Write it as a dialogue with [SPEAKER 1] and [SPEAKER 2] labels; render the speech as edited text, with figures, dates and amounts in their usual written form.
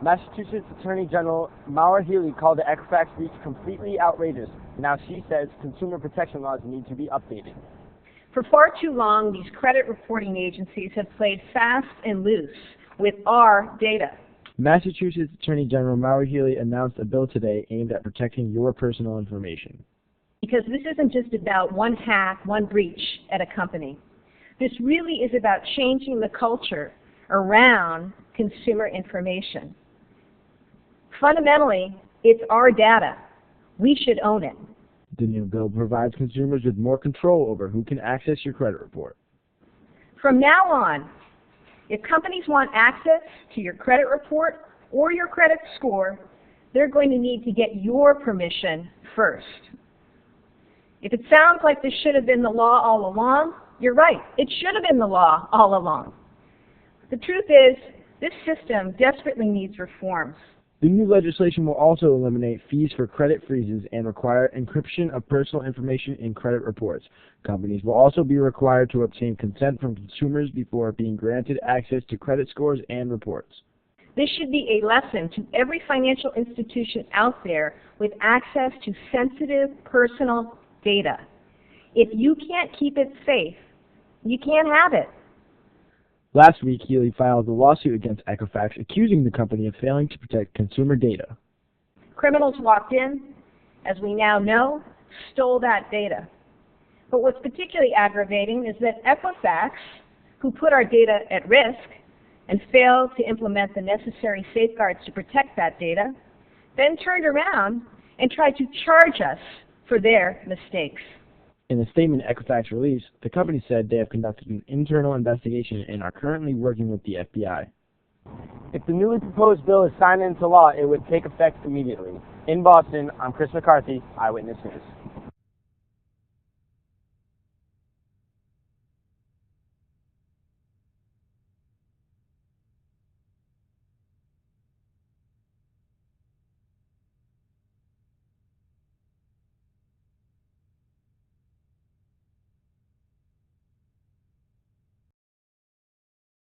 [SPEAKER 1] Massachusetts Attorney General Maura Healey called the Equifax breach completely outrageous. Now she says consumer protection laws need to be updated.
[SPEAKER 2] For far too long, these credit reporting agencies have played fast and loose with our data.
[SPEAKER 3] Massachusetts Attorney General Maura Healey announced a bill today aimed at protecting your personal information.
[SPEAKER 2] Because this isn't just about one hack, one breach at a company. This really is about changing the culture around consumer information. Fundamentally, it's our data. We should own it.
[SPEAKER 3] The new bill provides consumers with more control over who can access your credit report.
[SPEAKER 2] From now on, if companies want access to your credit report or your credit score, they're going to need to get your permission first. If it sounds like this should have been the law all along, you're right. It should have been the law all along. The truth is, this system desperately needs reforms.
[SPEAKER 3] The new legislation will also eliminate fees for credit freezes and require encryption of personal information in credit reports. Companies will also be required to obtain consent from consumers before being granted access to credit scores and reports.
[SPEAKER 2] This should be a lesson to every financial institution out there with access to sensitive personal data. If you can't keep it safe, you can't have it.
[SPEAKER 3] Last week, Healey filed a lawsuit against Equifax accusing the company of failing to protect consumer data.
[SPEAKER 2] Criminals walked in, as we now know, stole that data. But what's particularly aggravating is that Equifax, who put our data at risk and failed to implement the necessary safeguards to protect that data, then turned around and tried to charge us for their mistakes.
[SPEAKER 3] In a statement Equifax released, the company said they have conducted an internal investigation and are currently working with the FBI.
[SPEAKER 1] If the newly proposed bill is signed into law, it would take effect immediately. In Boston, I'm Chris McCarthy, Eyewitness News.